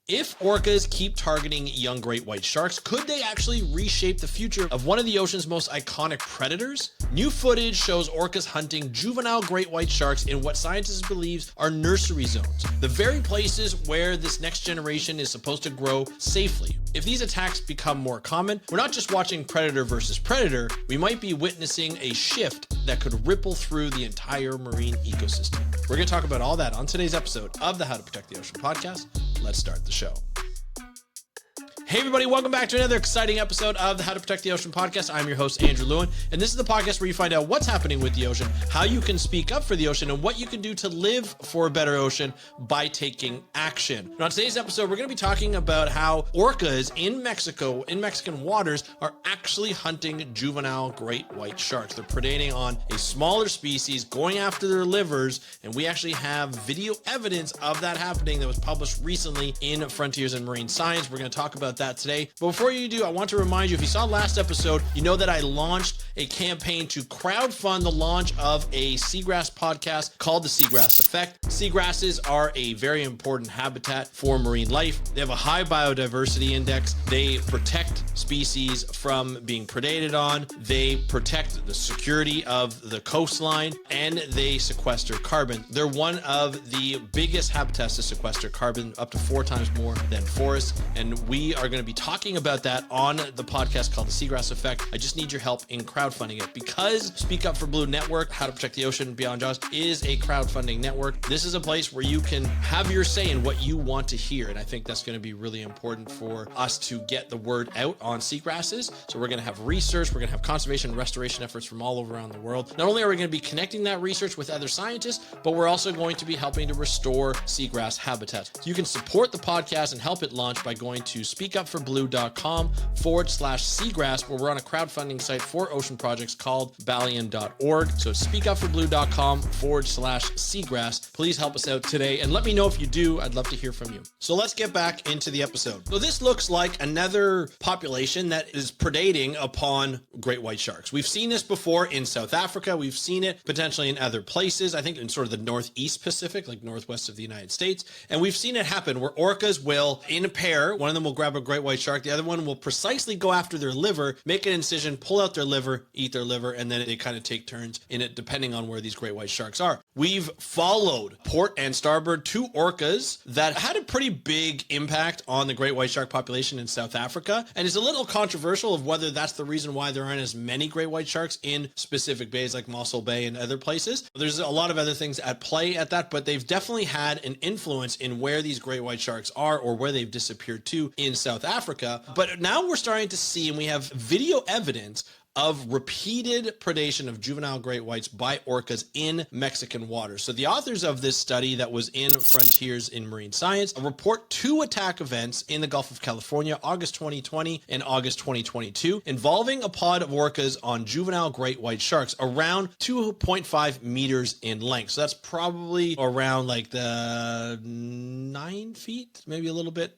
If orcas keep targeting young great white sharks, could they actually reshape the future of one of the ocean's most iconic predators? New footage shows orcas hunting juvenile great white sharks in what scientists believe are nursery zones, the very places where this next generation is supposed to grow safely. If these attacks become more common, we're not just watching predator versus predator, we might be witnessing a shift that could ripple through the entire marine ecosystem. We're going to talk about all that on today's episode of the How to Protect the Ocean podcast. Let's start the show. Hey everybody, welcome back to another exciting episode of the How to Protect the Ocean podcast. I'm your host, Andrew Lewin, and this is the podcast where you find out what's happening with the ocean, how you can speak up for the ocean, and what you can do to live for a better ocean by taking action. Now, on today's episode, we're going to be talking about how orcas in Mexico, in Mexican waters, are actually hunting juvenile great white sharks. They're predating on a smaller species, going after their livers, and we actually have video evidence of that happening that was published recently in Frontiers in Marine Science. We're going to talk about that today. But before you do, I want to remind you, if you saw last episode, you know that I launched a campaign to crowdfund the launch of a seagrass podcast called The Seagrass Effect. Seagrasses are a very important habitat for marine life. They have a high biodiversity index. They protect species from being predated on. They protect the security of the coastline, and they sequester carbon. They're one of the biggest habitats to sequester carbon, up to 4 times more than forests. And we are going to be talking about that on the podcast called The Seagrass Effect. I just need your help in crowdfunding it, because Speak Up for Blue Network, How to Protect the Ocean Beyond Jaws, is a crowdfunding network. This is a place where you can have your say in what you want to hear, and I think that's going to be really important for us to get the word out on seagrasses. So we're going to have research, we're going to have conservation and restoration efforts from all over around the world. Not only are we going to be connecting that research with other scientists, but we're also going to be helping to restore seagrass habitats. So you can support the podcast and help it launch by going to speakupforblue.com/seagrass, where we're on a crowdfunding site for ocean projects called Ballion.org. So speakupforblue.com/seagrass. Please help us out today and let me know if you do. I'd love to hear from you. So let's get back into the episode. So this looks like another population that is predating upon great white sharks. We've seen this before in South Africa. We've seen it potentially in other places, I think in sort of the Northeast Pacific, like northwest of the United States. And we've seen it happen where orcas will, in a pair, one of them will grab a great white shark, the other one will precisely go after their liver, make an incision, pull out their liver, eat their liver, and then they kind of take turns in it depending on where these great white sharks are. We've followed port and starboard 2 orcas that had a pretty big impact on the great white shark population in South Africa, and it's a little controversial of whether that's the reason why there aren't as many great white sharks in specific bays like Mossel Bay and other places. There's a lot of other things at play at that, but they've definitely had an influence in where these great white sharks are or where they've disappeared to in South Africa. But now we're starting to see, and we have video evidence of repeated predation of juvenile great whites by orcas in Mexican waters. So the authors of this study that was in Frontiers in Marine Science report 2 attack events in the Gulf of California, August 2020 and August 2022, involving a pod of orcas on juvenile great white sharks around 2.5 meters in length. So that's probably around like the 9 feet, maybe a little bit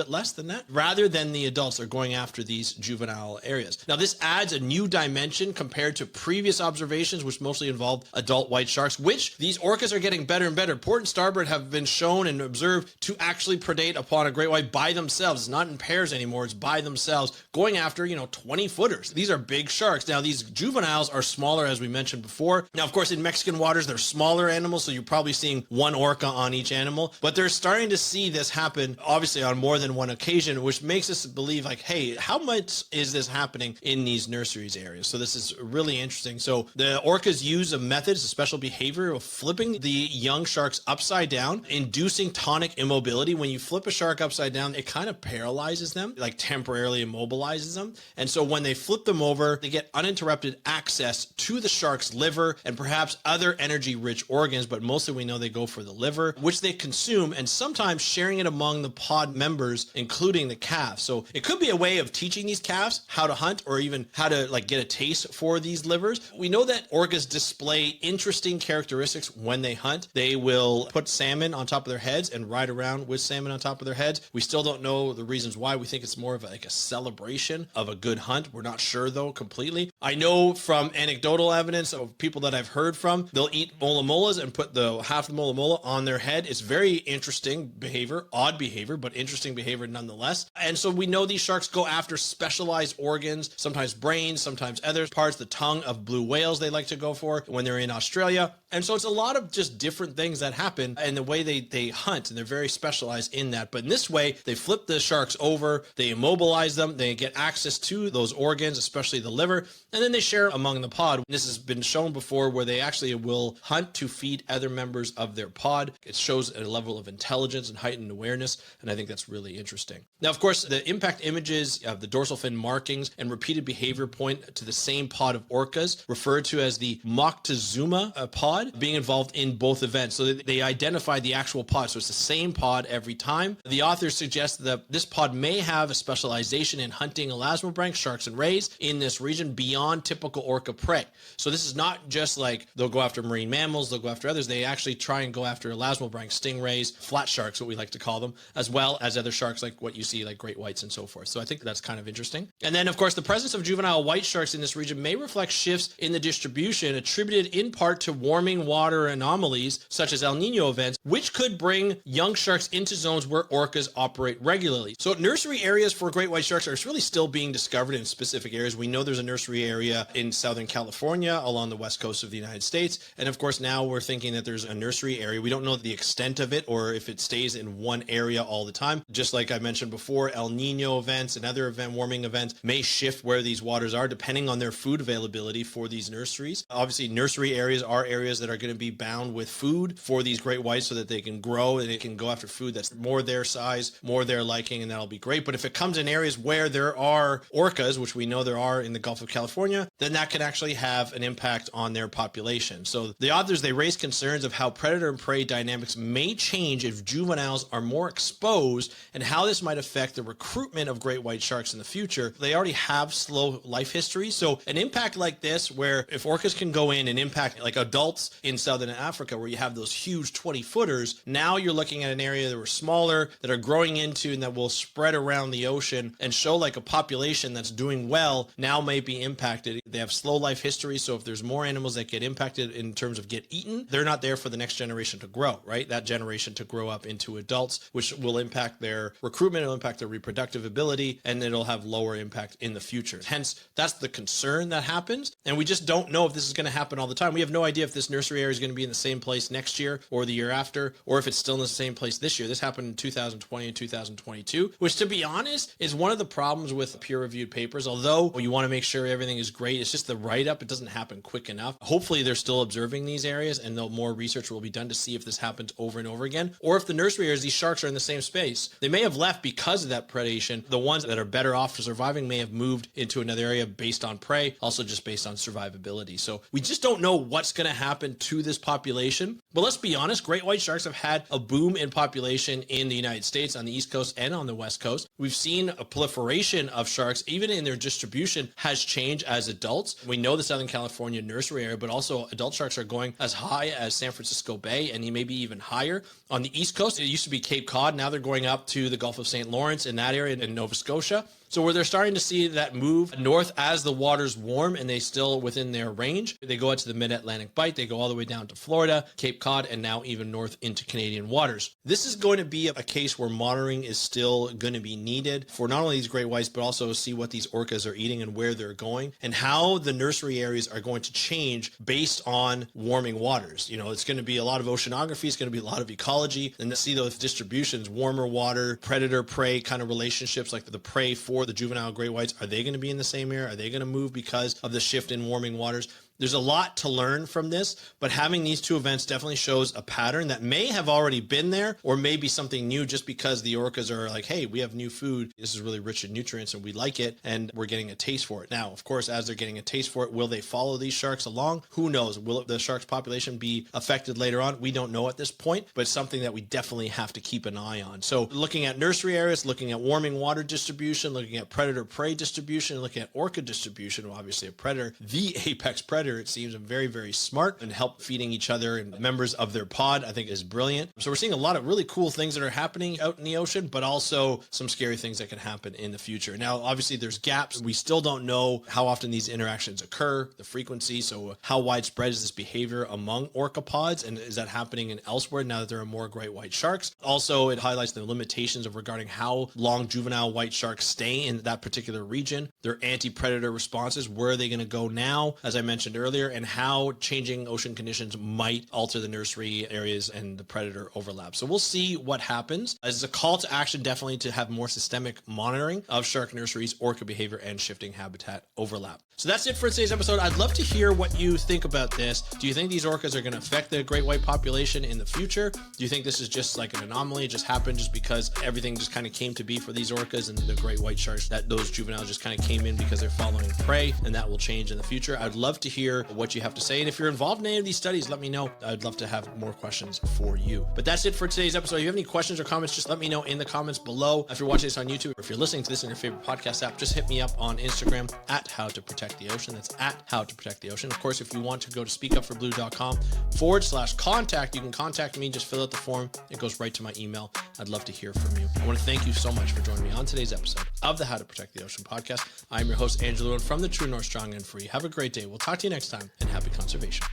less than that, rather than the adults are going after these juvenile areas. Now this adds a new dimension compared to previous observations, which mostly involved adult white sharks, which these orcas are getting better and better. Port and starboard have been shown and observed to actually predate upon a great white by themselves. It's not in pairs anymore. It's by themselves, going after, 20 footers. These are big sharks. Now, these juveniles are smaller, as we mentioned before. Now, of course, in Mexican waters, they're smaller animals, so you're probably seeing 1 orca on each animal, but they're starting to see this happen, obviously, on more than one occasion, which makes us believe, like, hey, how much is this happening in these nurseries areas? So this is really interesting. So the orcas use a method, it's a special behavior of flipping the young sharks upside down, inducing tonic immobility. When you flip a shark upside down, it kind of paralyzes them, like temporarily immobilizes them. And so when they flip them over, they get uninterrupted access to the shark's liver and perhaps other energy-rich organs, but mostly we know they go for the liver, which they consume, and sometimes sharing it among the pod members, including the calves. So it could be a way of teaching these calves how to hunt, or even how to to like get a taste for these livers. We know that orcas display interesting characteristics when they hunt. They will put salmon on top of their heads and ride around with salmon on top of their heads. We still don't know the reasons why. We think it's more of like a celebration of a good hunt. We're not sure though completely. I know from anecdotal evidence of people that I've heard from, they'll eat mola molas and put the half the mola mola on their head. It's very interesting behavior, odd behavior, but interesting behavior nonetheless. And so we know these sharks go after specialized organs, sometimes brains, sometimes other parts, the tongue of blue whales they like to go for when they're in Australia. And so it's a lot of just different things that happen and the way they hunt, and they're very specialized in that. But in this way, they flip the sharks over, they immobilize them, they get access to those organs, especially the liver, and then they share among the pod. This has been shown before where they actually will hunt to feed other members of their pod. It shows a level of intelligence and heightened awareness, and I think that's really interesting. Now, of course, the impact images of the dorsal fin markings and repeated behavior point to the same pod of orcas, referred to as the Moctezuma pod, being involved in both events. So they identify the actual pod. So it's the same pod every time. The authors suggest that this pod may have a specialization in hunting elasmobranch, sharks and rays in this region beyond typical orca prey. So this is not just like they'll go after marine mammals, they'll go after others. They actually try and go after elasmobranch, stingrays, flat sharks, what we like to call them, as well as other sharks like what you see like great whites and so forth. So I think that's kind of interesting. And then, of course, the presence of juvenile white sharks in this region may reflect shifts in the distribution attributed in part to warming water anomalies such as El Nino events, which could bring young sharks into zones where orcas operate regularly. So nursery areas for great white sharks are really still being discovered in specific areas. We know there's a nursery area in Southern California along the west coast of the United States. And of course, now we're thinking that there's a nursery area. We don't know the extent of it or if it stays in one area all the time. Just like I mentioned before, El Nino events and other warming events may shift where these waters are depending on their food availability for these nurseries. Obviously, nursery areas are areas that are going to be bound with food for these great whites so that they can grow and it can go after food that's more their size, more their liking, and that'll be great. But if it comes in areas where there are orcas, which we know there are in the Gulf of California, then that can actually have an impact on their population. So the authors, they raise concerns of how predator and prey dynamics may change if juveniles are more exposed and how this might affect the recruitment of great white sharks in the future. They already have slow life histories. So an impact like this, where if orcas can go in and impact like adults in Southern Africa, where you have those huge 20-footers, now you're looking at an area that were smaller, that are growing into and that will spread around the ocean and show like a population that's doing well now may be impacted. They have slow life history. So if there's more animals that get impacted in terms of get eaten, they're not there for the next generation to grow, right? That generation to grow up into adults, which will impact their recruitment, it'll impact their reproductive ability, and it'll have lower impact in the future. Hence, that's the concern that happens. And we just don't know if this is going to happen all the time. We have no idea if this nursery area is going to be in the same place next year or the year after, or if it's still in the same place this year. This happened in 2020 and 2022, which, to be honest, is one of the problems with peer-reviewed papers. Although you want to make sure everything is great, it's just the write-up. It doesn't happen quick enough. Hopefully, they're still observing these areas, and more research will be done to see if this happens over and over again, or if the nursery areas, these sharks are in the same space. They may have left because of that predation. The ones that are better off for surviving may have moved into another area based on prey, also just based on survivability. So we just don't know what's going to happen to this population. But let's be honest, great white sharks have had a boom in population in the United States on the East Coast and on the West Coast. We've seen a proliferation of sharks, even in their distribution, has changed as adults. We know the Southern California nursery area, but also adult sharks are going as high as San Francisco Bay and maybe even higher. On the East Coast, it used to be Cape Cod. Now they're going up to the Gulf of St. Lawrence in that area in Nova Scotia. So where they're starting to see that move north as the waters warm and they still within their range, they go out to the mid-Atlantic bight, they go all the way down to Florida, Cape Cod, and now even north into Canadian waters. This is going to be a case where monitoring is still going to be needed for not only these great whites, but also see what these orcas are eating and where they're going and how the nursery areas are going to change based on warming waters. You know, it's going to be a lot of oceanography, it's going to be a lot of ecology, and to see those distributions, warmer water, predator-prey kind of relationships, like the prey for the juvenile great whites, are they going to be in the same area? Are they going to move because of the shift in warming waters? There's a lot to learn from this, but having these two events definitely shows a pattern that may have already been there or maybe something new just because the orcas are like, hey, we have new food. This is really rich in nutrients and we like it and we're getting a taste for it. Now, of course, as they're getting a taste for it, will they follow these sharks along? Who knows? Will the sharks population be affected later on? We don't know at this point, but it's something that we definitely have to keep an eye on. So looking at nursery areas, looking at warming water distribution, looking at predator-prey distribution, looking at orca distribution, well, obviously a predator, the apex predator, it seems very, very smart and help feeding each other and members of their pod, I think is brilliant. So we're seeing a lot of really cool things that are happening out in the ocean, but also some scary things that can happen in the future. Now, obviously there's gaps. We still don't know how often these interactions occur, the frequency. So how widespread is this behavior among orca pods? And is that happening in elsewhere now that there are more great white sharks? Also, it highlights the limitations of regarding how long juvenile white sharks stay in that particular region, their anti-predator responses, where are they going to go now, as I mentioned earlier, and how changing ocean conditions might alter the nursery areas and the predator overlap. So we'll see what happens. As a call to action, definitely to have more systemic monitoring of shark nurseries, orca behavior, and shifting habitat overlap. So that's it for today's episode. I'd love to hear what you think about this. Do you think these orcas are going to affect the great white population in the future? Do you think this is just like an anomaly? It just happened just because everything just kind of came to be for these orcas and the great white sharks, that those juveniles just kind of came in because they're following prey, and that will change in the future? I'd love to hear what you have to say. And if you're involved in any of these studies, let me know. I'd love to have more questions for you. But that's it for today's episode. If you have any questions or comments, just let me know in the comments below. If you're watching this on YouTube or if you're listening to this in your favorite podcast app, just hit me up on Instagram at How to Protect the Ocean. That's at How to Protect the Ocean. Of course, if you want to go to speakupforblue.com/contact, you can contact me. Just fill out the form. It goes right to my email. I'd love to hear from you. I want to thank you so much for joining me on today's episode of the How to Protect the Ocean podcast. I'm your host, Andrew Lewin from the True North Strong and Free. Have a great day. We'll talk to you next time, and happy conservation.